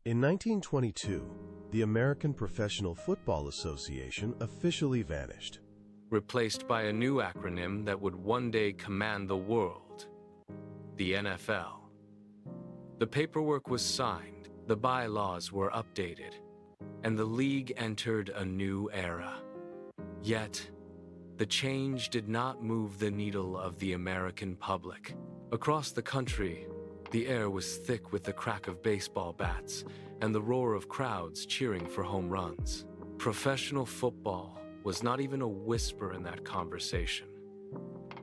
In 1922, the American Professional Football Association officially vanished, replaced by a new acronym that would one day command the world: the NFL. The paperwork was signed, the bylaws were updated, and the league entered a new era. Yet, the change did not move the needle of the American public. Across the country, the air was thick with the crack of baseball bats and the roar of crowds cheering for home runs. Professional football was not even a whisper in that conversation.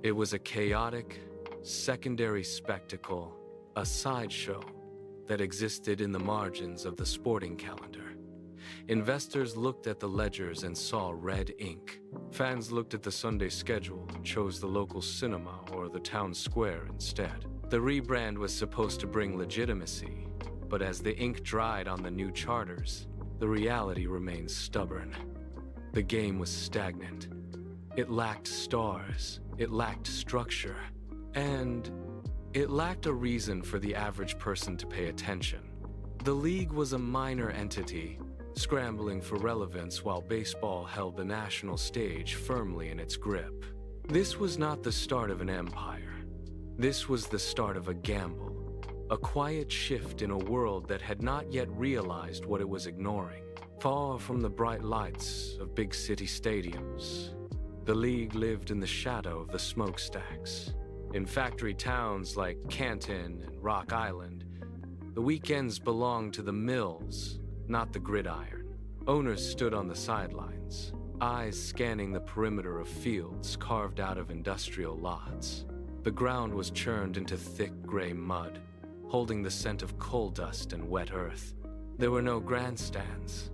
It was a chaotic, secondary spectacle, a sideshow that existed in the margins of the sporting calendar. Investors looked at the ledgers and saw red ink. Fans looked at the Sunday schedule and chose the local cinema or the town square instead. The rebrand was supposed to bring legitimacy, but as the ink dried on the new charters, the reality remained stubborn. The game was stagnant. It lacked stars, it lacked structure, and it lacked a reason for the average person to pay attention. The league was a minor entity, scrambling for relevance while baseball held the national stage firmly in its grip. This was not the start of an empire. This was the start of a gamble, a quiet shift in a world that had not yet realized what it was ignoring. Far from the bright lights of big city stadiums, the league lived in the shadow of the smokestacks. In factory towns like Canton and Rock Island, the weekends belonged to the mills, not the gridiron. Owners stood on the sidelines, eyes scanning the perimeter of fields carved out of industrial lots. The ground was churned into thick gray mud, holding the scent of coal dust and wet earth. There were no grandstands.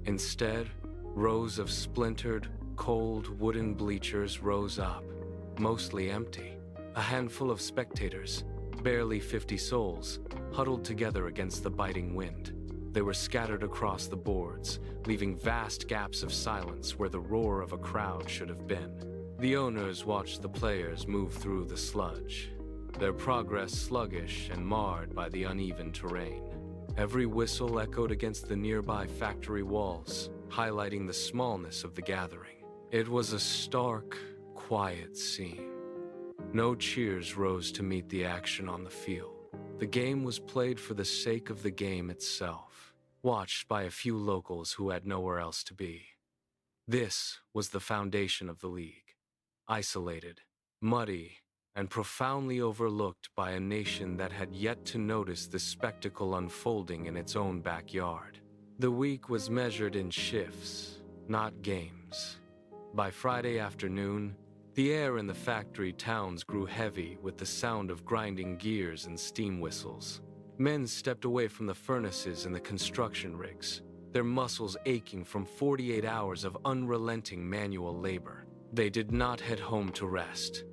Instead, rows of splintered, cold wooden bleachers rose up, mostly empty. A handful of spectators, barely 50 souls, huddled together against the biting wind. They were scattered across the boards, leaving vast gaps of silence where the roar of a crowd should have been. The owners watched the players move through the sludge, their progress sluggish and marred by the uneven terrain. Every whistle echoed against the nearby factory walls, highlighting the smallness of the gathering. It was a stark, quiet scene. No cheers rose to meet the action on the field. The game was played for the sake of the game itself, watched by a few locals who had nowhere else to be. This was the foundation of the league, isolated, muddy, and profoundly overlooked by a nation that had yet to notice the spectacle unfolding in its own backyard. The week was measured in shifts, not games. By Friday afternoon, the air in the factory towns grew heavy with the sound of grinding gears and steam whistles. Men stepped away from the furnaces and the construction rigs, their muscles aching from 48 hours of unrelenting manual labor. They did not head home to rest.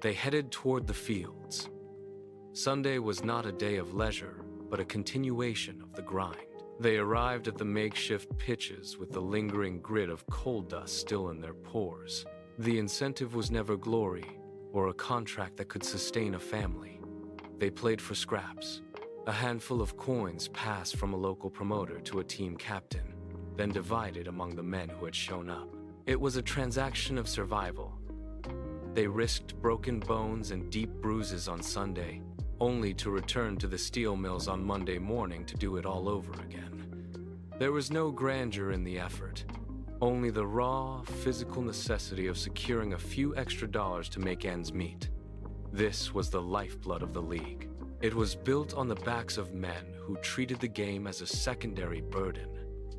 They headed toward the fields. Sunday was not a day of leisure, but a continuation of the grind. They arrived at the makeshift pitches with the lingering grit of coal dust still in their pores. The incentive was never glory or a contract that could sustain a family. They played for scraps. A handful of coins passed from a local promoter to a team captain, then divided among the men who had shown up. It was a transaction of survival. They risked broken bones and deep bruises on Sunday, only to return to the steel mills on Monday morning to do it all over again. There was no grandeur in the effort, only the raw, physical necessity of securing a few extra dollars to make ends meet. This was the lifeblood of the league. It was built on the backs of men who treated the game as a secondary burden,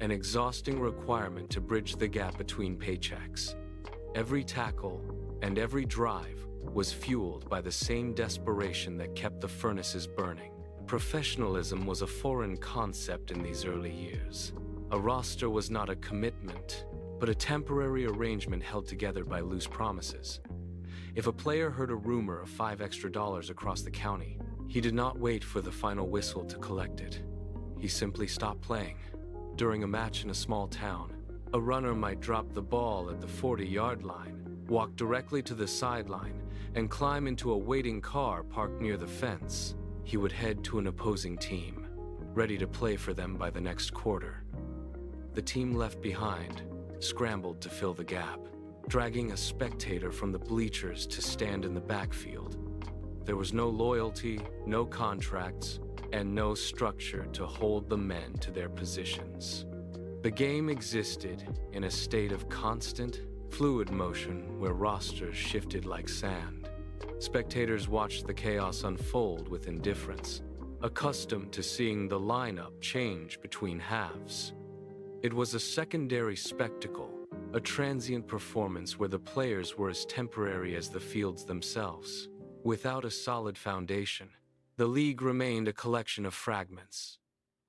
an exhausting requirement to bridge the gap between paychecks. Every tackle and every drive was fueled by the same desperation that kept the furnaces burning. Professionalism was a foreign concept in these early years. A roster was not a commitment, but a temporary arrangement held together by loose promises. If a player heard a rumor of $5 extra across the county, he did not wait for the final whistle to collect it. He simply stopped playing. During a match in a small town, a runner might drop the ball at the 40-yard line, walk directly to the sideline, and climb into a waiting car parked near the fence. He would head to an opposing team. ready to play for them by the next quarter. The team left behind scrambled to fill the gap, dragging a spectator from the bleachers to stand in the backfield. There was no loyalty, no contracts, and no structure to hold the men to their positions. The game existed in a state of constant, fluid motion where rosters shifted like sand. Spectators watched the chaos unfold with indifference, accustomed to seeing the lineup change between halves. It was a secondary spectacle, a transient performance where the players were as temporary as the fields themselves. Without a solid foundation, the league remained a collection of fragments,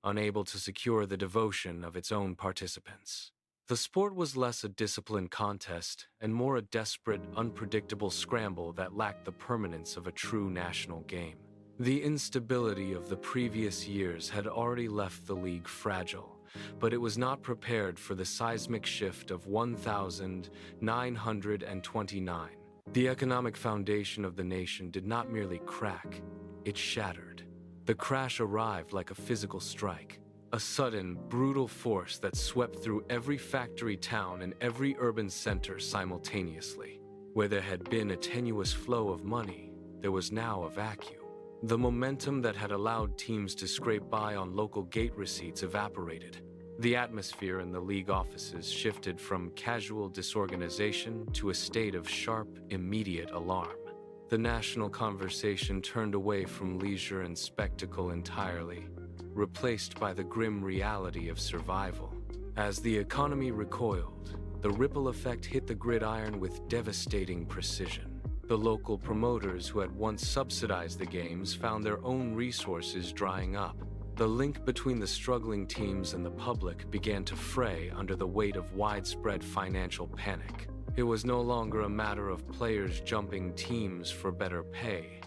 unable to secure the devotion of its own participants. The sport was less a disciplined contest and more a desperate, unpredictable scramble that lacked the permanence of a true national game. The instability of the previous years had already left the league fragile, but it was not prepared for the seismic shift of 1929. The economic foundation of the nation did not merely crack, it shattered. The crash arrived like a physical strike, a sudden, brutal force that swept through every factory town and every urban center simultaneously. Where there had been a tenuous flow of money, there was now a vacuum. The momentum that had allowed teams to scrape by on local gate receipts evaporated. The atmosphere in the league offices shifted from casual disorganization to a state of sharp, immediate alarm. The national conversation turned away from leisure and spectacle entirely, replaced by the grim reality of survival. As the economy recoiled, the ripple effect hit the gridiron with devastating precision. The local promoters who had once subsidized the games found their own resources drying up. The link between the struggling teams and the public began to fray under the weight of widespread financial panic. It was no longer a matter of players jumping teams for better pay.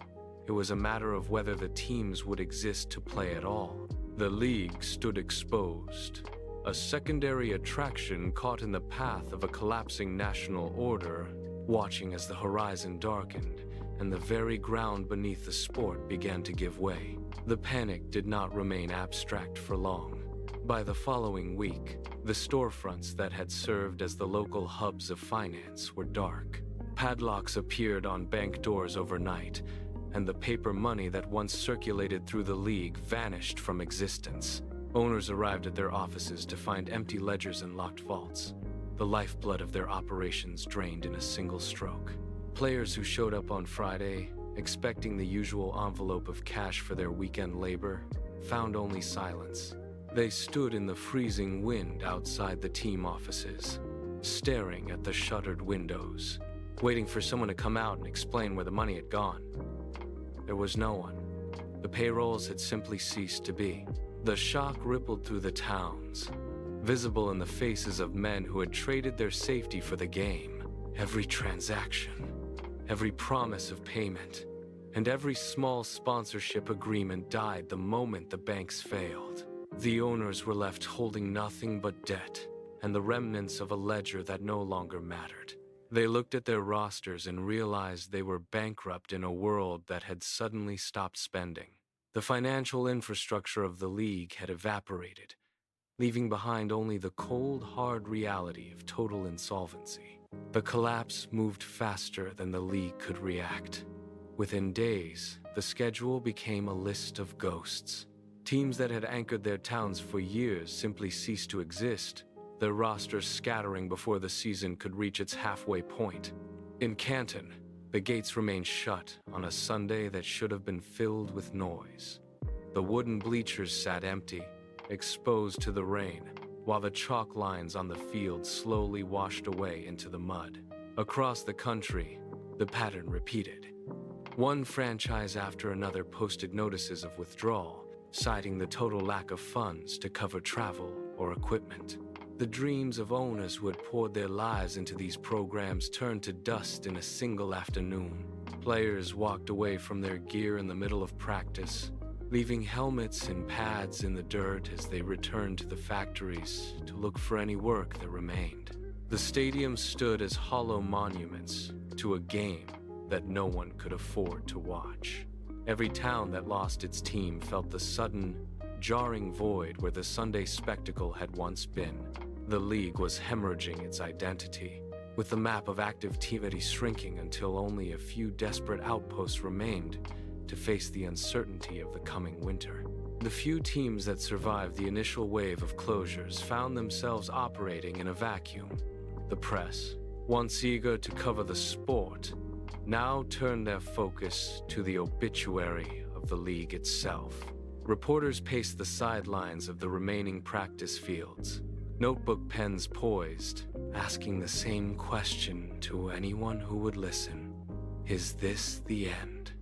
It was a matter of whether the teams would exist to play at all. The league stood exposed, a secondary attraction caught in the path of a collapsing national order, watching as the horizon darkened and the very ground beneath the sport began to give way. The panic did not remain abstract for long. By the following week, the storefronts that had served as the local hubs of finance were dark. Padlocks appeared on bank doors overnight, and the paper money that once circulated through the league vanished from existence. Owners arrived at their offices to find empty ledgers and locked vaults, the lifeblood of their operations drained in a single stroke. Players who showed up on Friday, expecting the usual envelope of cash for their weekend labor, found only silence. They stood in the freezing wind outside the team offices, staring at the shuttered windows, waiting for someone to come out and explain where the money had gone. There was no one. The payrolls had simply ceased to be. The shock rippled through the towns, visible in the faces of men who had traded their safety for the game. Every transaction, every promise of payment, and every small sponsorship agreement died the moment the banks failed. The owners were left holding nothing but debt and the remnants of a ledger that no longer mattered. They looked at their rosters and realized they were bankrupt in a world that had suddenly stopped spending. The financial infrastructure of the league had evaporated, leaving behind only the cold, hard reality of total insolvency. The collapse moved faster than the league could react. Within days, the schedule became a list of ghosts. Teams that had anchored their towns for years simply ceased to exist, their rosters scattering before the season could reach its halfway point. In Canton, the gates remained shut on a Sunday that should have been filled with noise. The wooden bleachers sat empty, exposed to the rain, while the chalk lines on the field slowly washed away into the mud. Across the country, the pattern repeated. One franchise after another posted notices of withdrawal, citing the total lack of funds to cover travel or equipment. The dreams of owners who had poured their lives into these programs turned to dust in a single afternoon. Players walked away from their gear in the middle of practice, leaving helmets and pads in the dirt as they returned to the factories to look for any work that remained. The stadium stood as hollow monuments to a game that no one could afford to watch. Every town that lost its team felt the sudden, jarring void where the Sunday spectacle had once been. The league was hemorrhaging its identity, with the map of active activity shrinking until only a few desperate outposts remained to face the uncertainty of the coming winter. The few teams that survived the initial wave of closures found themselves operating in a vacuum. The press, once eager to cover the sport, now turned their focus to the obituary of the league itself. Reporters paced the sidelines of the remaining practice fields, notebook pens poised, asking the same question to anyone who would listen. Is this the end?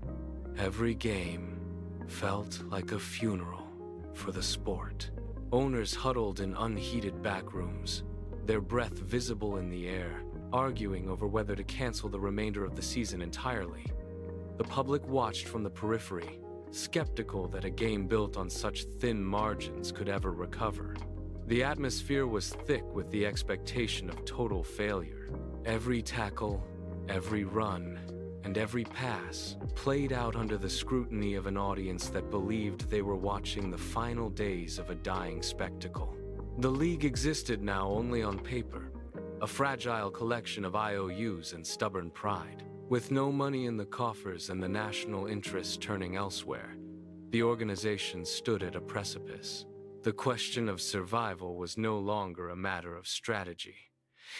Every game felt like a funeral for the sport. Owners huddled in unheated back rooms, their breath visible in the air, arguing over whether to cancel the remainder of the season entirely. The public watched from the periphery, skeptical that a game built on such thin margins could ever recover. The atmosphere was thick with the expectation of total failure. Every tackle, every run, and every pass played out under the scrutiny of an audience that believed they were watching the final days of a dying spectacle. The league existed now only on paper, a fragile collection of IOUs and stubborn pride. With no money in the coffers and the national interest turning elsewhere, the organization stood at a precipice. The question of survival was no longer a matter of strategy.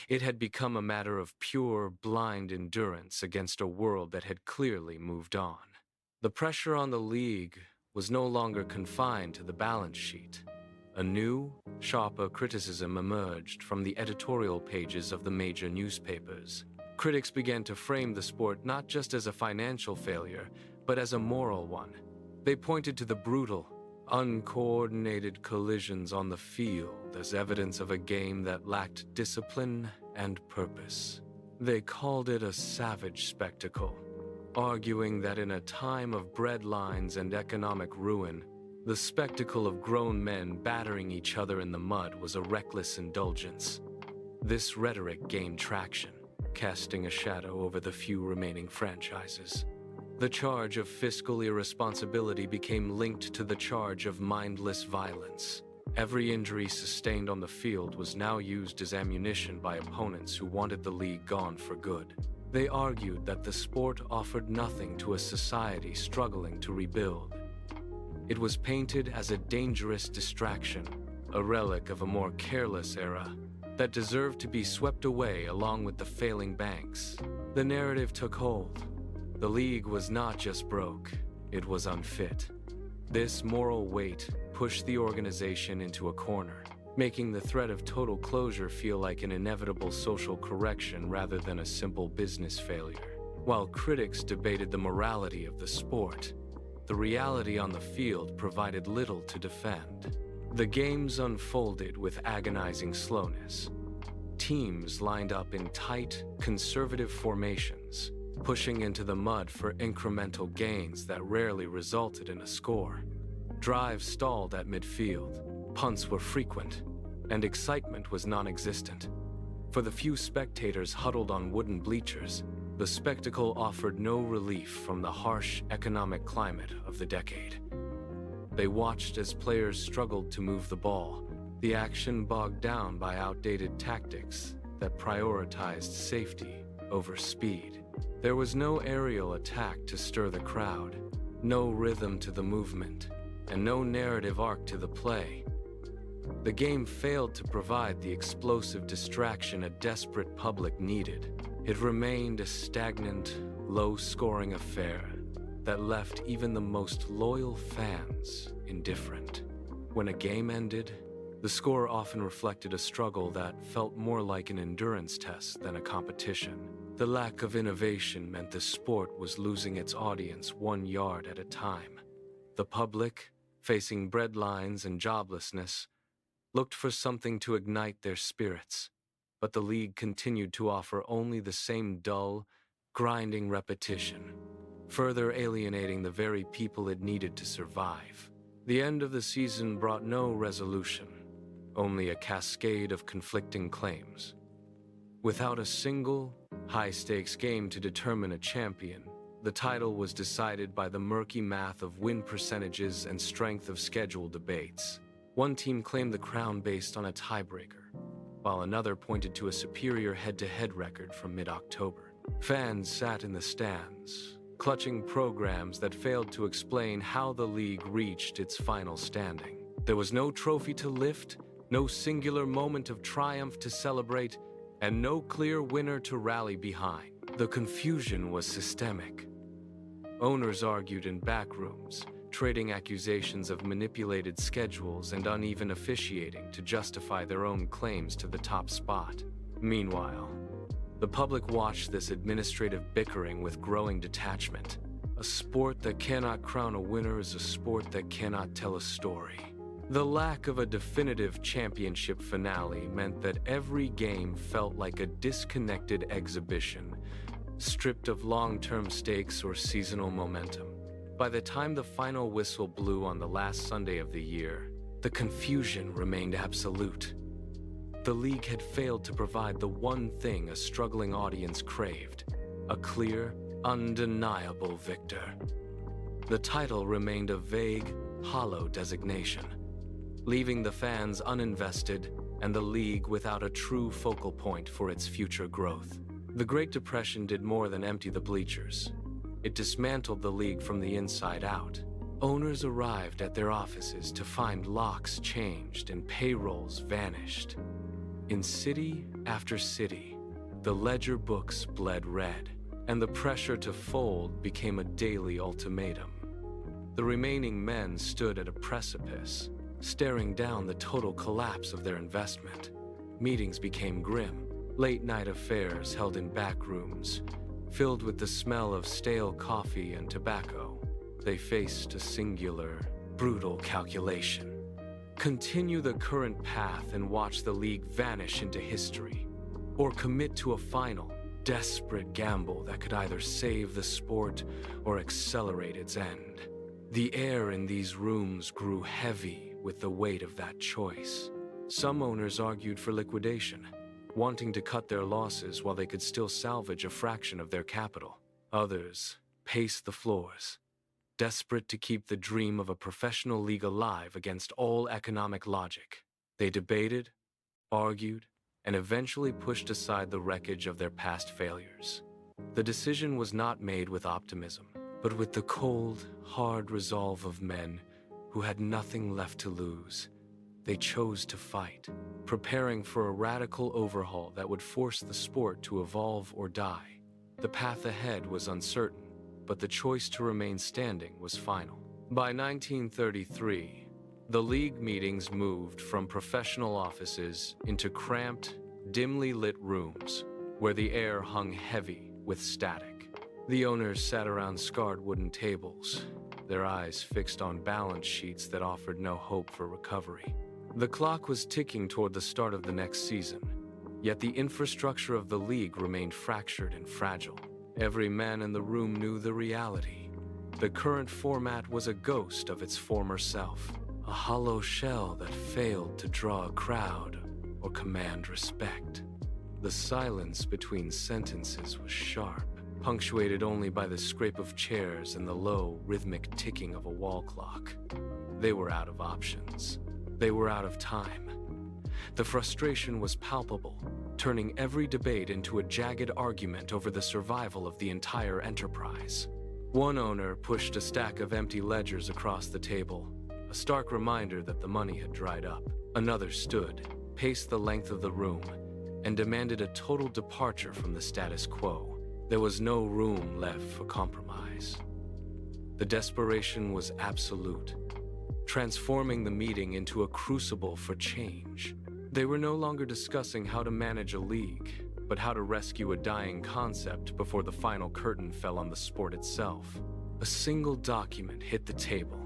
It had become a matter of pure, blind endurance against a world that had clearly moved on. The pressure on the league was no longer confined to the balance sheet. A new, sharper criticism emerged from the editorial pages of the major newspapers. Critics began to frame the sport not just as a financial failure, but as a moral one. They pointed to the brutal, uncoordinated collisions on the field as evidence of a game that lacked discipline and purpose. They called it a savage spectacle, arguing that in a time of breadlines and economic ruin, the spectacle of grown men battering each other in the mud was a reckless indulgence. This rhetoric gained traction, casting a shadow over the few remaining franchises. The charge of fiscal irresponsibility became linked to the charge of mindless violence. Every injury sustained on the field was now used as ammunition by opponents who wanted the league gone for good. They argued that the sport offered nothing to a society struggling to rebuild. It was painted as a dangerous distraction, a relic of a more careless era that deserved to be swept away along with the failing banks. The narrative took hold. The league was not just broke, it was unfit. This moral weight pushed the organization into a corner, making the threat of total closure feel like an inevitable social correction rather than a simple business failure. While critics debated the morality of the sport, the reality on the field provided little to defend. The games unfolded with agonizing slowness. Teams lined up in tight, conservative formations, pushing into the mud for incremental gains that rarely resulted in a score. Drives stalled at midfield, punts were frequent, and excitement was non-existent. For the few spectators huddled on wooden bleachers, the spectacle offered no relief from the harsh economic climate of the decade. They watched as players struggled to move the ball, the action bogged down by outdated tactics that prioritized safety over speed. There was no aerial attack to stir the crowd, no rhythm to the movement, and no narrative arc to the play. The game failed to provide the explosive distraction a desperate public needed. It remained a stagnant, low-scoring affair that left even the most loyal fans indifferent. When a game ended, the score often reflected a struggle that felt more like an endurance test than a competition. The lack of innovation meant the sport was losing its audience 1 yard at a time. The public, facing breadlines and joblessness, looked for something to ignite their spirits, but the league continued to offer only the same dull, grinding repetition, further alienating the very people it needed to survive. The end of the season brought no resolution, only a cascade of conflicting claims. Without a single, high-stakes game to determine a champion, the title was decided by the murky math of win percentages and strength of schedule debates. One team claimed the crown based on a tiebreaker, while another pointed to a superior head-to-head record from mid-October. Fans sat in the stands, clutching programs that failed to explain how the league reached its final standing. There was no trophy to lift, no singular moment of triumph to celebrate, and no clear winner to rally behind. The confusion was systemic. Owners argued in back rooms, trading accusations of manipulated schedules and uneven officiating to justify their own claims to the top spot. Meanwhile, the public watched this administrative bickering with growing detachment. A sport that cannot crown a winner is a sport that cannot tell a story. The lack of a definitive championship finale meant that every game felt like a disconnected exhibition, stripped of long-term stakes or seasonal momentum. By the time the final whistle blew on the last Sunday of the year, the confusion remained absolute. The league had failed to provide the one thing a struggling audience craved: a clear, undeniable victor. The title remained a vague, hollow designation, leaving the fans uninvested and the league without a true focal point for its future growth. The Great Depression did more than empty the bleachers. It dismantled the league from the inside out. Owners arrived at their offices to find locks changed and payrolls vanished. In city after city, the ledger books bled red, and the pressure to fold became a daily ultimatum. The remaining men stood at a precipice, staring down the total collapse of their investment. Meetings became grim, late-night affairs held in back rooms, filled with the smell of stale coffee and tobacco. They faced a singular, brutal calculation. Continue the current path and watch the league vanish into history, or commit to a final, desperate gamble that could either save the sport or accelerate its end. The air in these rooms grew heavy with the weight of that choice. Some owners argued for liquidation, wanting to cut their losses while they could still salvage a fraction of their capital. Others paced the floors, desperate to keep the dream of a professional league alive against all economic logic. They debated, argued, and eventually pushed aside the wreckage of their past failures. The decision was not made with optimism, but with the cold, hard resolve of men who had nothing left to lose. They chose to fight, preparing for a radical overhaul that would force the sport to evolve or die. The path ahead was uncertain, but the choice to remain standing was final. By 1933, the league meetings moved from professional offices into cramped, dimly lit rooms where the air hung heavy with static. The owners sat around scarred wooden tables, their eyes fixed on balance sheets that offered no hope for recovery. The clock was ticking toward the start of the next season, yet the infrastructure of the league remained fractured and fragile. Every man in the room knew the reality. The current format was a ghost of its former self, a hollow shell that failed to draw a crowd or command respect. The silence between sentences was sharp, punctuated only by the scrape of chairs and the low, rhythmic ticking of a wall clock. They were out of options. They were out of time. The frustration was palpable, turning every debate into a jagged argument over the survival of the entire enterprise. One owner pushed a stack of empty ledgers across the table, a stark reminder that the money had dried up. Another stood, paced the length of the room, and demanded a total departure from the status quo. There was no room left for compromise. The desperation was absolute, transforming the meeting into a crucible for change. They were no longer discussing how to manage a league, but how to rescue a dying concept before the final curtain fell on the sport itself. A single document hit the table,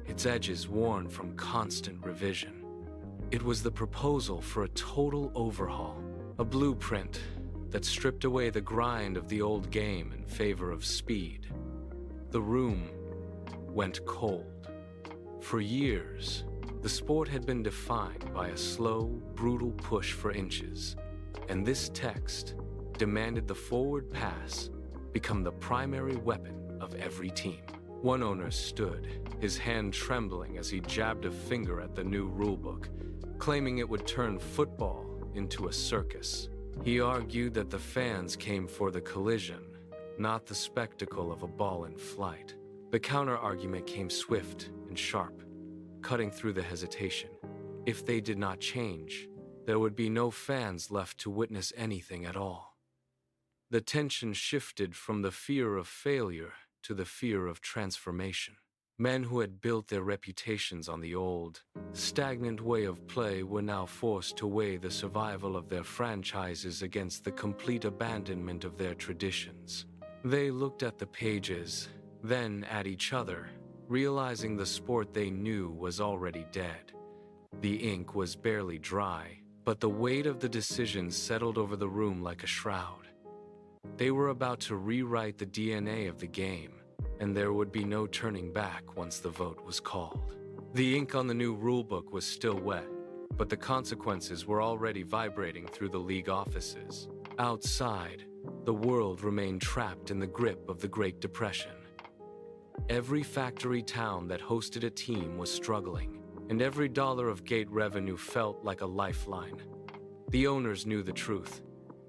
its edges worn from constant revision. It was the proposal for a total overhaul, a blueprint that stripped away the grind of the old game in favor of speed. The room went cold. For years, the sport had been defined by a slow, brutal push for inches, and this text demanded the forward pass become the primary weapon of every team. One owner stood, his hand trembling as he jabbed a finger at the new rulebook, claiming it would turn football into a circus. He argued that the fans came for the collision, not the spectacle of a ball in flight. The counter-argument came swift and sharp, cutting through the hesitation. If they did not change, there would be no fans left to witness anything at all. The tension shifted from the fear of failure to the fear of transformation. Men who had built their reputations on the old, stagnant way of play were now forced to weigh the survival of their franchises against the complete abandonment of their traditions. They looked at the pages, then at each other, realizing the sport they knew was already dead. The ink was barely dry, but the weight of the decision settled over the room like a shroud. They were about to rewrite the DNA of the game, and there would be no turning back once the vote was called. The ink on the new rulebook was still wet, but the consequences were already vibrating through the league offices. Outside, the world remained trapped in the grip of the Great Depression. Every factory town that hosted a team was struggling, and every dollar of gate revenue felt like a lifeline. The owners knew the truth.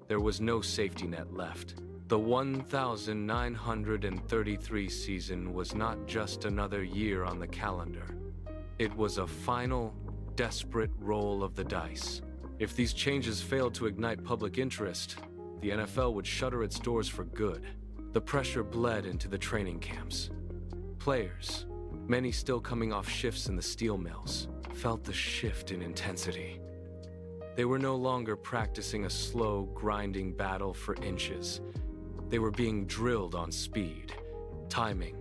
There was no safety net left. The 1933 season was not just another year on the calendar. It was a final, desperate roll of the dice. If these changes failed to ignite public interest, the NFL would shutter its doors for good. The pressure bled into the training camps. Players, many still coming off shifts in the steel mills, felt the shift in intensity. They were no longer practicing a slow, grinding battle for inches. They were being drilled on speed, timing,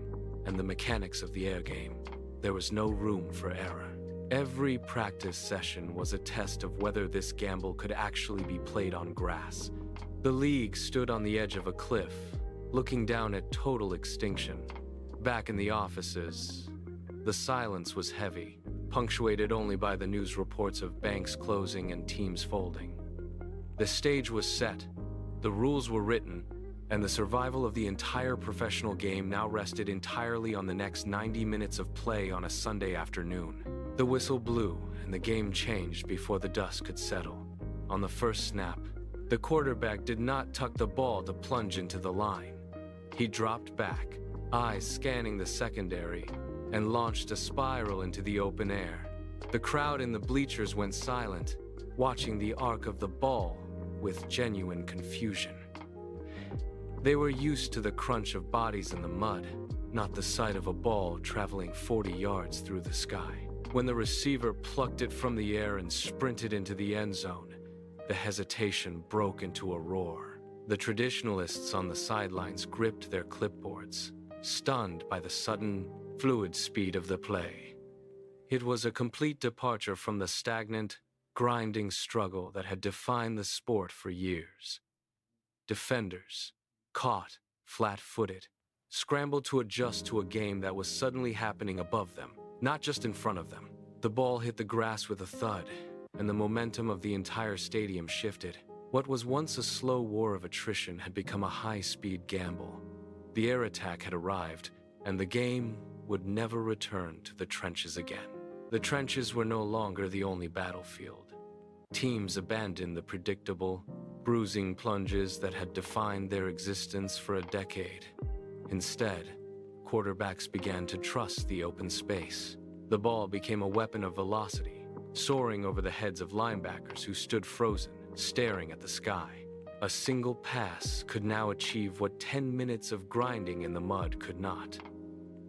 and the mechanics of the air game. There was no room for error. Every practice session was a test of whether this gamble could actually be played on grass. The league stood on the edge of a cliff, looking down at total extinction. Back in the offices, the silence was heavy, punctuated only by the news reports of banks closing and teams folding. The stage was set, the rules were written, and the survival of the entire professional game now rested entirely on the next 90 minutes of play on a Sunday afternoon. The whistle blew, and the game changed before the dust could settle. On the first snap, the quarterback did not tuck the ball to plunge into the line. He dropped back, eyes scanning the secondary, and launched a spiral into the open air. The crowd in the bleachers went silent, watching the arc of the ball with genuine confusion. They were used to the crunch of bodies in the mud, not the sight of a ball traveling 40 yards through the sky. When the receiver plucked it from the air and sprinted into the end zone, the hesitation broke into a roar. The traditionalists on the sidelines gripped their clipboards, stunned by the sudden, fluid speed of the play. It was a complete departure from the stagnant, grinding struggle that had defined the sport for years. Defenders, caught, flat-footed, scrambled to adjust to a game that was suddenly happening above them, not just in front of them. The ball hit the grass with a thud, and the momentum of the entire stadium shifted. What was once a slow war of attrition had become a high-speed gamble. The air attack had arrived, and the game would never return to the trenches again. The trenches were no longer the only battlefield. Teams abandoned the predictable, bruising plunges that had defined their existence for a decade. Instead, quarterbacks began to trust the open space. The ball became a weapon of velocity, soaring over the heads of linebackers who stood frozen, staring at the sky. A single pass could now achieve what 10 minutes of grinding in the mud could not.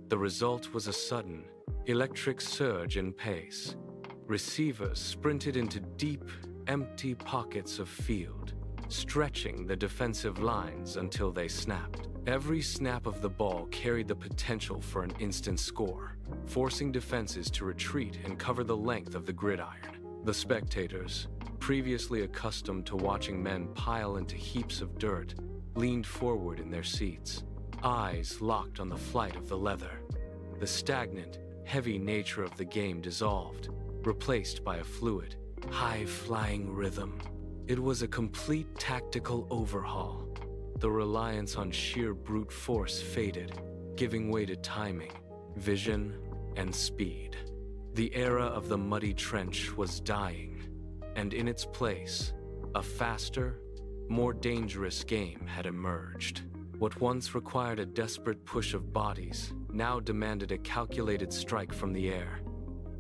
The result was a sudden, electric surge in pace. Receivers sprinted into deep, empty pockets of field, stretching the defensive lines until they snapped. Every snap of the ball carried the potential for an instant score, forcing defenses to retreat and cover the length of the gridiron. The spectators, previously accustomed to watching men pile into heaps of dirt, leaned forward in their seats, eyes locked on the flight of the leather. The stagnant, heavy nature of the game dissolved, replaced by a fluid, high-flying rhythm. It was a complete tactical overhaul. the reliance on sheer brute force faded, giving way to timing, vision, and speed. The era of the muddy trench was dying, and in its place, a faster, more dangerous game had emerged. What once required a desperate push of bodies now demanded a calculated strike from the air.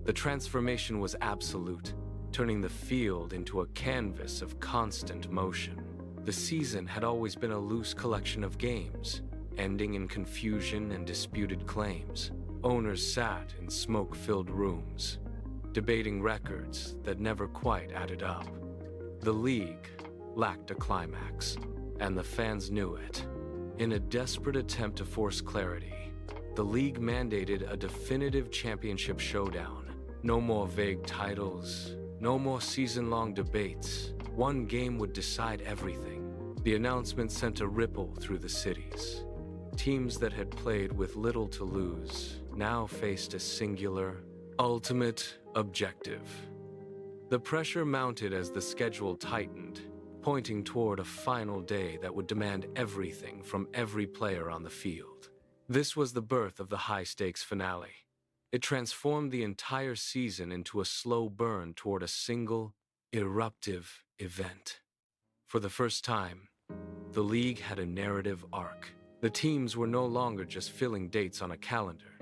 The transformation was absolute, turning the field into a canvas of constant motion. The season had always been a loose collection of games, ending in confusion and disputed claims. Owners sat in smoke-filled rooms, debating records that never quite added up. The league lacked a climax, and the fans knew it. In a desperate attempt to force clarity, the league mandated a definitive championship showdown. No more vague titles, no more season-long debates. One game would decide everything. The announcement sent a ripple through the cities. Teams that had played with little to lose now faced a singular, ultimate objective. The pressure mounted as the schedule tightened, pointing toward a final day that would demand everything from every player on the field. This was the birth of the high-stakes finale. It transformed the entire season into a slow burn toward a single, eruptive event. For the first time, the league had a narrative arc. The teams were no longer just filling dates on a calendar.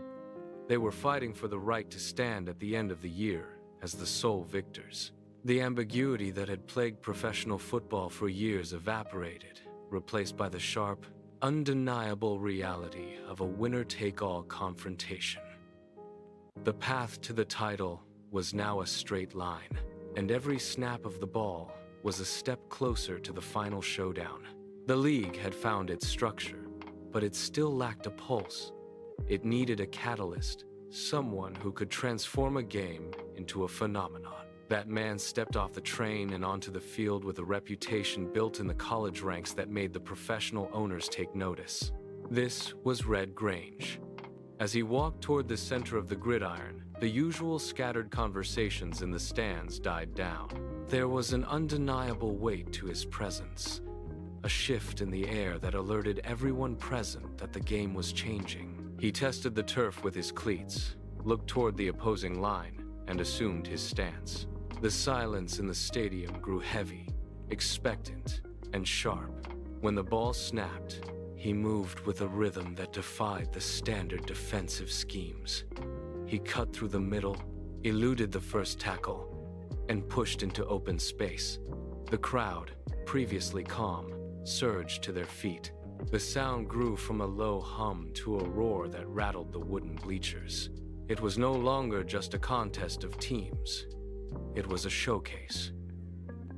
They were fighting for the right to stand at the end of the year as the sole victors. The ambiguity that had plagued professional football for years evaporated, replaced by the sharp, undeniable reality of a winner-take-all confrontation. The path to the title was now a straight line, and every snap of the ball was a step closer to the final showdown. The league had found its structure, but it still lacked a pulse. It needed a catalyst, someone who could transform a game into a phenomenon. That man stepped off the train and onto the field with a reputation built in the college ranks that made the professional owners take notice. This was Red Grange. As he walked toward the center of the gridiron, the usual scattered conversations in the stands died down. There was an undeniable weight to his presence, a shift in the air that alerted everyone present that the game was changing. He tested the turf with his cleats, looked toward the opposing line, and assumed his stance. The silence in the stadium grew heavy, expectant, and sharp. When the ball snapped, he moved with a rhythm that defied the standard defensive schemes. He cut through the middle, eluded the first tackle, and pushed into open space. The crowd, previously calm, surged to their feet. The sound grew from a low hum to a roar that rattled the wooden bleachers. It was no longer just a contest of teams. It was a showcase.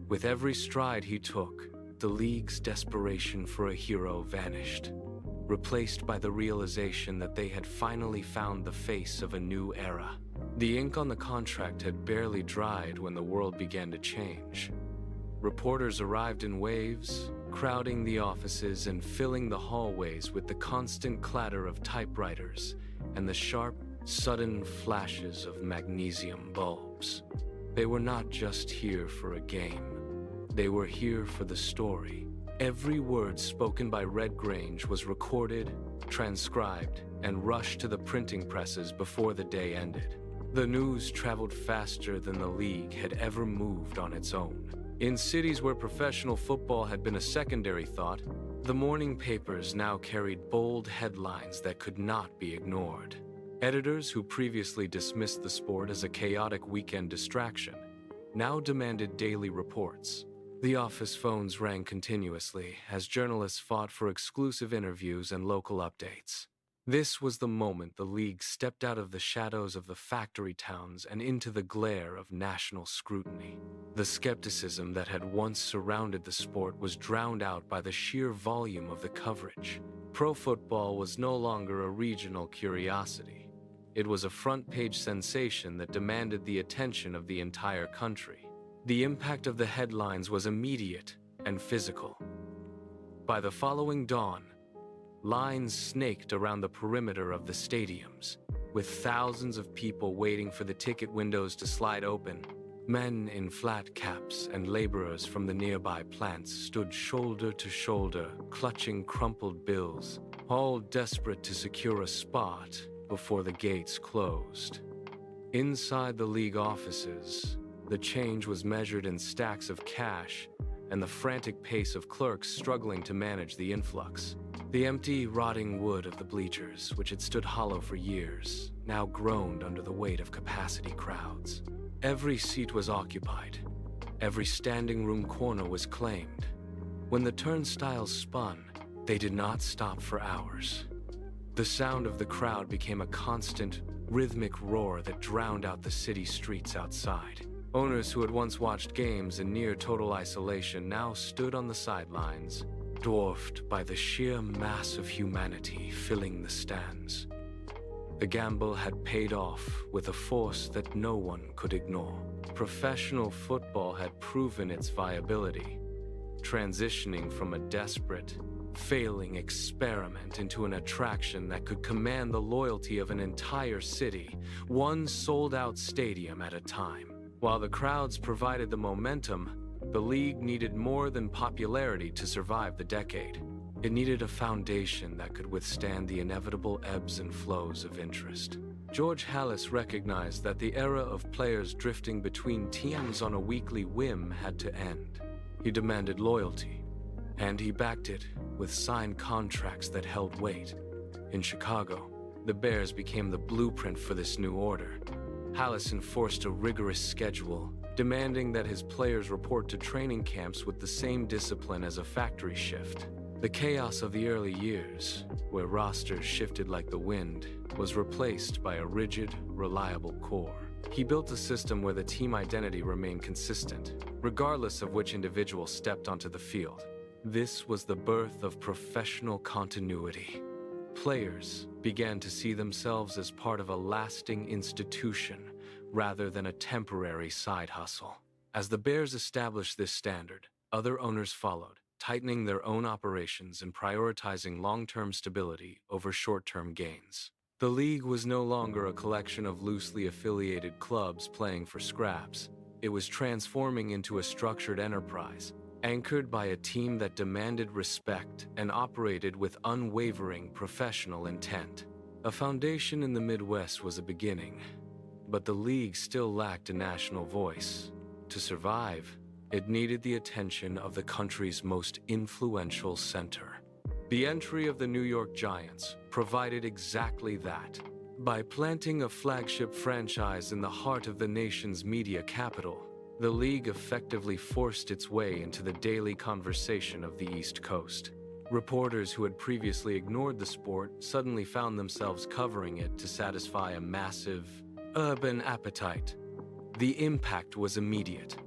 With every stride he took, the league's desperation for a hero vanished, replaced by the realization that they had finally found the face of a new era. The ink on the contract had barely dried when the world began to change. Reporters arrived in waves, crowding the offices and filling the hallways with the constant clatter of typewriters and the sharp, sudden flashes of magnesium bulbs. They were not just here for a game. They were here for the story. Every word spoken by Red Grange was recorded, transcribed, and rushed to the printing presses before the day ended. The news traveled faster than the league had ever moved on its own. In cities where professional football had been a secondary thought, the morning papers now carried bold headlines that could not be ignored. Editors who previously dismissed the sport as a chaotic weekend distraction now demanded daily reports. The office phones rang continuously as journalists fought for exclusive interviews and local updates. This was the moment the league stepped out of the shadows of the factory towns and into the glare of national scrutiny. The skepticism that had once surrounded the sport was drowned out by the sheer volume of the coverage. Pro football was no longer a regional curiosity. It was a front-page sensation that demanded the attention of the entire country. The impact of the headlines was immediate and physical. By the following dawn, lines snaked around the perimeter of the stadiums, with thousands of people waiting for the ticket windows to slide open Men in flat caps and laborers from the nearby plants stood shoulder to shoulder, clutching crumpled bills, all desperate to secure a spot before the gates closed. Inside the league offices, the change was measured in stacks of cash and the frantic pace of clerks struggling to manage the influx. The empty, rotting wood of the bleachers, which had stood hollow for years, now groaned under the weight of capacity crowds. Every seat was occupied. Every standing room corner was claimed. When the turnstiles spun, they did not stop for hours. The sound of the crowd became a constant, rhythmic roar that drowned out the city streets outside. Owners who had once watched games in near total isolation now stood on the sidelines, dwarfed by the sheer mass of humanity filling the stands. The gamble had paid off with a force that no one could ignore. Professional football had proven its viability, transitioning from a desperate, failing experiment into an attraction that could command the loyalty of an entire city, one sold-out stadium at a time. While the crowds provided the momentum, the league needed more than popularity to survive the decade. It needed a foundation that could withstand the inevitable ebbs and flows of interest. George Halas recognized that the era of players drifting between teams on a weekly whim had to end. He demanded loyalty, and he backed it with signed contracts that held weight. In Chicago, the Bears became the blueprint for this new order. Halas enforced a rigorous schedule, demanding that his players report to training camps with the same discipline as a factory shift. The chaos of the early years, where rosters shifted like the wind, was replaced by a rigid, reliable core. He built a system where the team identity remained consistent, regardless of which individual stepped onto the field. This was the birth of professional continuity. Players began to see themselves as part of a lasting institution rather than a temporary side hustle. As the Bears established this standard, other owners followed, tightening their own operations and prioritizing long-term stability over short-term gains. The league was no longer a collection of loosely affiliated clubs playing for scraps. It was transforming into a structured enterprise, anchored by a team that demanded respect and operated with unwavering professional intent. A foundation in the Midwest was a beginning, but the league still lacked a national voice. To survive, it needed the attention of the country's most influential center. The entry of the New York Giants provided exactly that. By planting a flagship franchise in the heart of the nation's media capital, the league effectively forced its way into the daily conversation of the East Coast. Reporters who had previously ignored the sport suddenly found themselves covering it to satisfy a massive, urban appetite. The impact was immediate.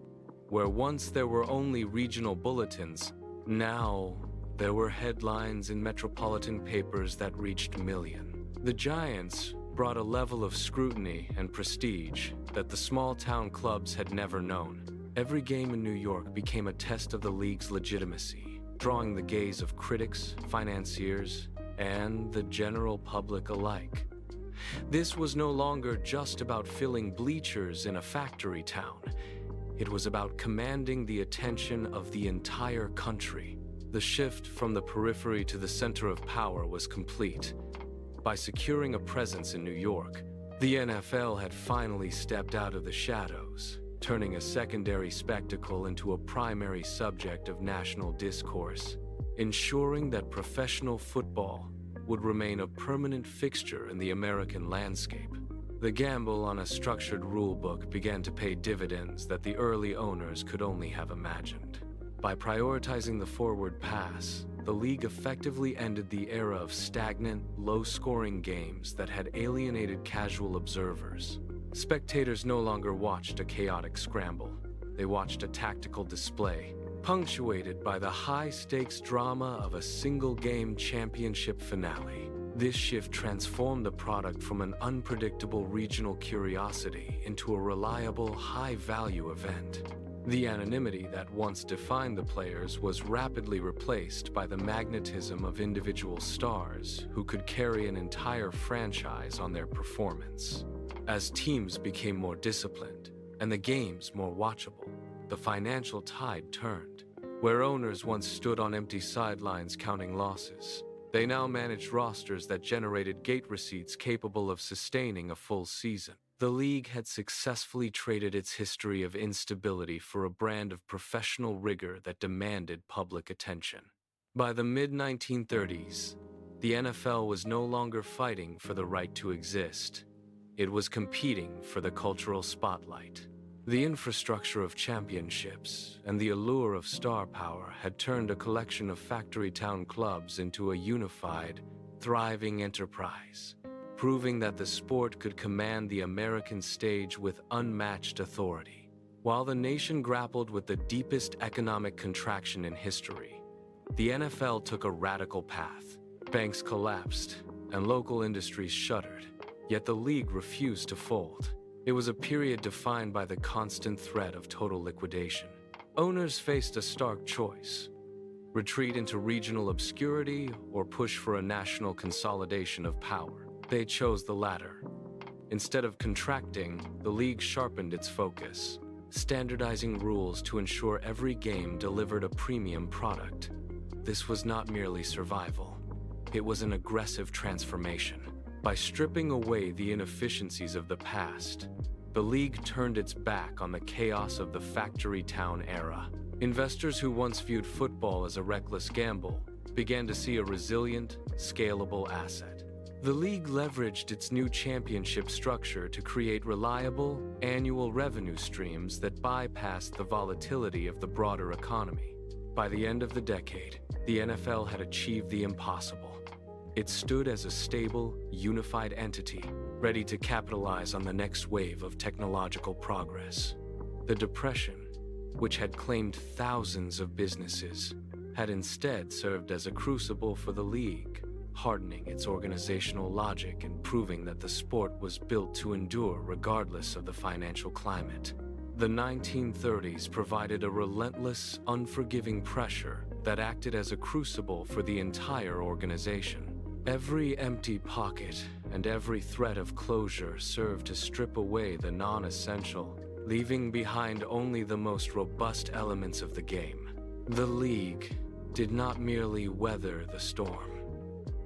Where once there were only regional bulletins, now there were headlines in metropolitan papers that reached millions. The Giants brought a level of scrutiny and prestige that the small-town clubs had never known. Every game in New York became a test of the league's legitimacy, drawing the gaze of critics, financiers, and the general public alike. This was no longer just about filling bleachers in a factory town. It was about commanding the attention of the entire country. The shift from the periphery to the center of power was complete. By securing a presence in New York, the NFL had finally stepped out of the shadows, turning a secondary spectacle into a primary subject of national discourse, ensuring that professional football would remain a permanent fixture in the American landscape. The gamble on a structured rulebook began to pay dividends that the early owners could only have imagined. By prioritizing the forward pass, the league effectively ended the era of stagnant, low-scoring games that had alienated casual observers. Spectators no longer watched a chaotic scramble. They watched a tactical display, punctuated by the high-stakes drama of a single-game championship finale. This shift transformed the product from an unpredictable regional curiosity into a reliable, high-value event. The anonymity that once defined the players was rapidly replaced by the magnetism of individual stars who could carry an entire franchise on their performance. As teams became more disciplined, and the games more watchable. The financial tide turned. Where owners once stood on empty sidelines counting losses, they now managed rosters that generated gate receipts capable of sustaining a full season. The league had successfully traded its history of instability for a brand of professional rigor that demanded public attention. By the mid-1930s, the NFL was no longer fighting for the right to exist. It was competing for the cultural spotlight. The infrastructure of championships and the allure of star power had turned a collection of factory town clubs into a unified, thriving enterprise, proving that the sport could command the American stage with unmatched authority. While the nation grappled with the deepest economic contraction in history, the NFL took a radical path. Banks collapsed, and local industries shuttered, yet the league refused to fold. It was a period defined by the constant threat of total liquidation. Owners faced a stark choice: retreat into regional obscurity or push for a national consolidation of power. They chose the latter. Instead of contracting, the league sharpened its focus, standardizing rules to ensure every game delivered a premium product. This was not merely survival. It was an aggressive transformation. By stripping away the inefficiencies of the past, the league turned its back on the chaos of the factory town era. Investors who once viewed football as a reckless gamble began to see a resilient, scalable asset. The league leveraged its new championship structure to create reliable, annual revenue streams that bypassed the volatility of the broader economy. By the end of the decade, the NFL had achieved the impossible. It stood as a stable, unified entity, ready to capitalize on the next wave of technological progress. The Depression, which had claimed thousands of businesses, had instead served as a crucible for the league, hardening its organizational logic and proving that the sport was built to endure regardless of the financial climate. The 1930s provided a relentless, unforgiving pressure that acted as a crucible for the entire organization. Every empty pocket and every threat of closure served to strip away the non-essential, leaving behind only the most robust elements of the game. The league did not merely weather the storm.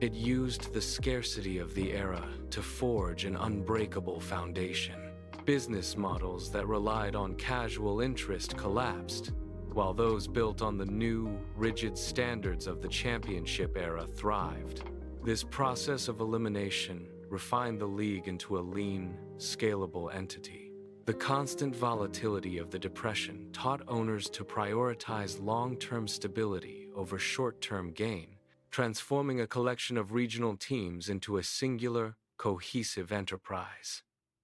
It used the scarcity of the era to forge an unbreakable foundation. Business models that relied on casual interest collapsed, while those built on the new, rigid standards of the championship era thrived. This process of elimination refined the league into a lean, scalable entity. The constant volatility of the Depression taught owners to prioritize long-term stability over short-term gain, transforming a collection of regional teams into a singular, cohesive enterprise.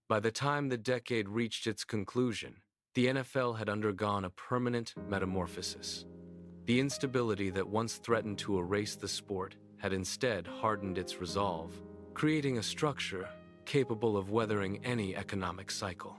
By the time the decade reached its conclusion, the NFL had undergone a permanent metamorphosis. The instability that once threatened to erase the sport had instead hardened its resolve, creating a structure capable of weathering any economic cycle.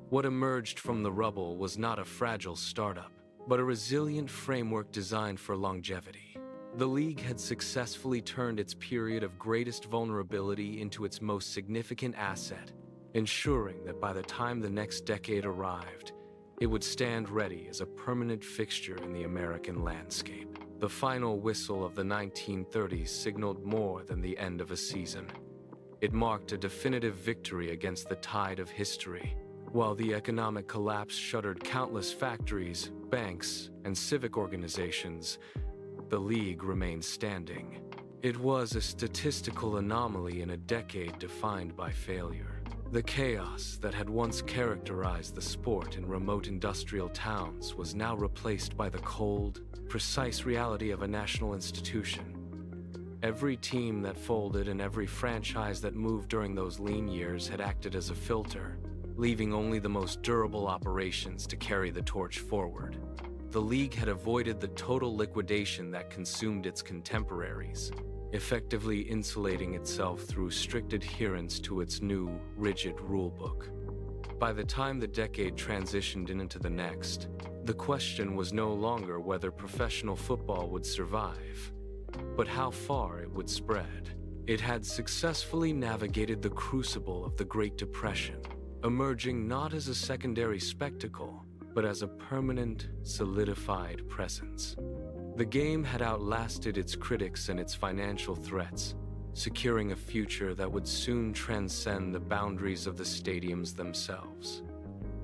What emerged from the rubble was not a fragile startup, but a resilient framework designed for longevity. The league had successfully turned its period of greatest vulnerability into its most significant asset, ensuring that by the time the next decade arrived, it would stand ready as a permanent fixture in the American landscape. The final whistle of the 1930s signaled more than the end of a season. It marked a definitive victory against the tide of history. While the economic collapse shuttered countless factories, banks, and civic organizations, the league remained standing. It was a statistical anomaly in a decade defined by failure. The chaos that had once characterized the sport in remote industrial towns was now replaced by the cold, precise reality of a national institution. Every team that folded and every franchise that moved during those lean years had acted as a filter, leaving only the most durable operations to carry the torch forward. The league had avoided the total liquidation that consumed its contemporaries, effectively insulating itself through strict adherence to its new, rigid rulebook. By the time the decade transitioned into the next, the question was no longer whether professional football would survive, but how far it would spread. It had successfully navigated the crucible of the Great Depression, emerging not as a secondary spectacle, but as a permanent, solidified presence. The game had outlasted its critics and its financial threats, securing a future that would soon transcend the boundaries of the stadiums themselves.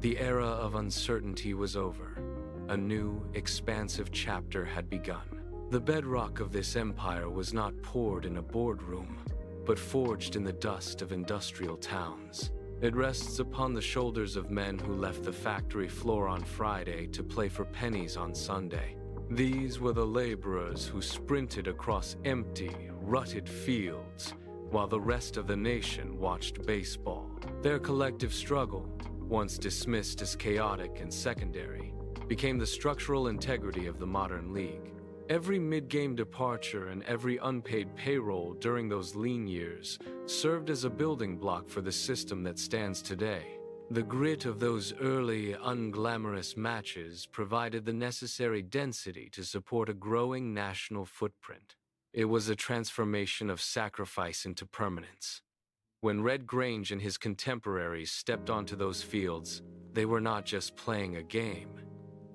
The era of uncertainty was over. A new, expansive chapter had begun. The bedrock of this empire was not poured in a boardroom, but forged in the dust of industrial towns. It rests upon the shoulders of men who left the factory floor on Friday to play for pennies on Sunday. These were the laborers who sprinted across empty, rutted fields, while the rest of the nation watched baseball. Their collective struggle, once dismissed as chaotic and secondary, became the structural integrity of the modern league. Every mid-game departure and every unpaid payroll during those lean years served as a building block for the system that stands today. The grit of those early, unglamorous matches provided the necessary density to support a growing national footprint. It was a transformation of sacrifice into permanence. When Red Grange and his contemporaries stepped onto those fields, they were not just playing a game.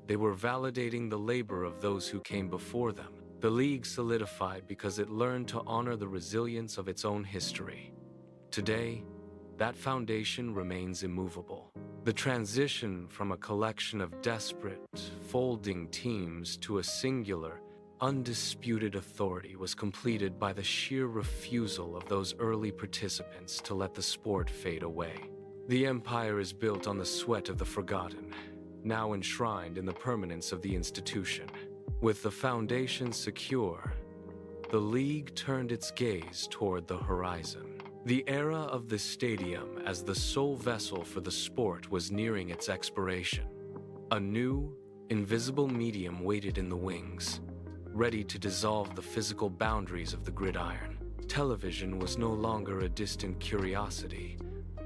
They were validating the labor of those who came before them. The league solidified because it learned to honor the resilience of its own history. Today, that foundation remains immovable. The transition from a collection of desperate, folding teams to a singular, undisputed authority was completed by the sheer refusal of those early participants to let the sport fade away. The empire is built on the sweat of the forgotten, now enshrined in the permanence of the institution. With the foundation secure, the league turned its gaze toward the horizon. The era of the stadium as the sole vessel for the sport was nearing its expiration. A new, invisible medium waited in the wings, ready to dissolve the physical boundaries of the gridiron. Television was no longer a distant curiosity,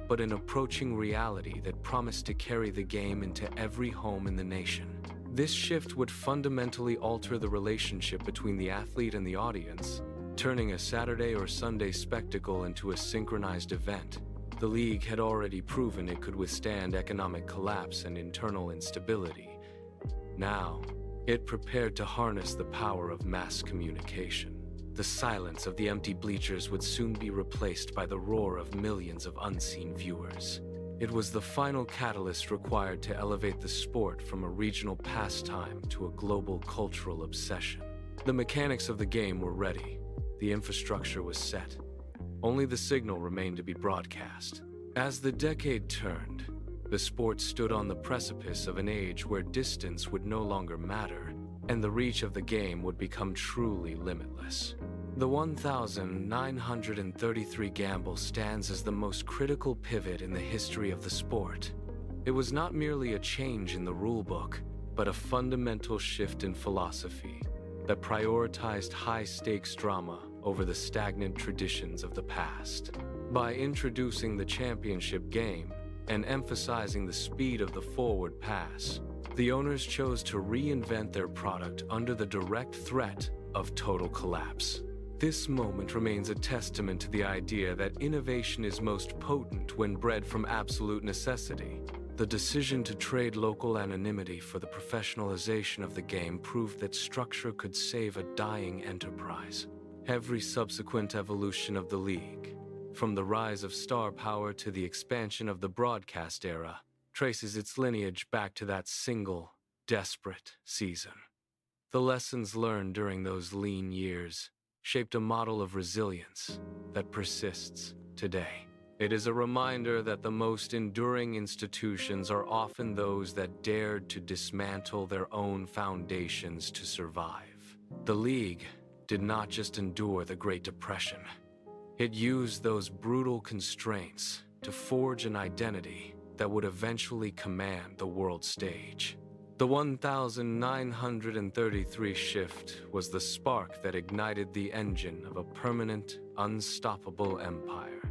but an approaching reality that promised to carry the game into every home in the nation. This shift would fundamentally alter the relationship between the athlete and the audience, turning a Saturday or Sunday spectacle into a synchronized event. The league had already proven it could withstand economic collapse and internal instability. Now, it prepared to harness the power of mass communication. The silence of the empty bleachers would soon be replaced by the roar of millions of unseen viewers. It was the final catalyst required to elevate the sport from a regional pastime to a global cultural obsession. The mechanics of the game were ready. The infrastructure was set. Only the signal remained to be broadcast. As the decade turned, the sport stood on the precipice of an age where distance would no longer matter, and the reach of the game would become truly limitless. The 1933 gamble stands as the most critical pivot in the history of the sport. It was not merely a change in the rulebook, but a fundamental shift in philosophy that prioritized high-stakes drama over the stagnant traditions of the past. By introducing the championship game and emphasizing the speed of the forward pass, the owners chose to reinvent their product under the direct threat of total collapse. This moment remains a testament to the idea that innovation is most potent when bred from absolute necessity. The decision to trade local anonymity for the professionalization of the game proved that structure could save a dying enterprise. Every subsequent evolution of the league, from the rise of star power to the expansion of the broadcast era, traces its lineage back to that single, desperate season. The lessons learned during those lean years shaped a model of resilience that persists today. It is a reminder that the most enduring institutions are often those that dared to dismantle their own foundations to survive. The league did not just endure the Great Depression. It used those brutal constraints to forge an identity that would eventually command the world stage. The 1933 shift was the spark that ignited the engine of a permanent, unstoppable empire.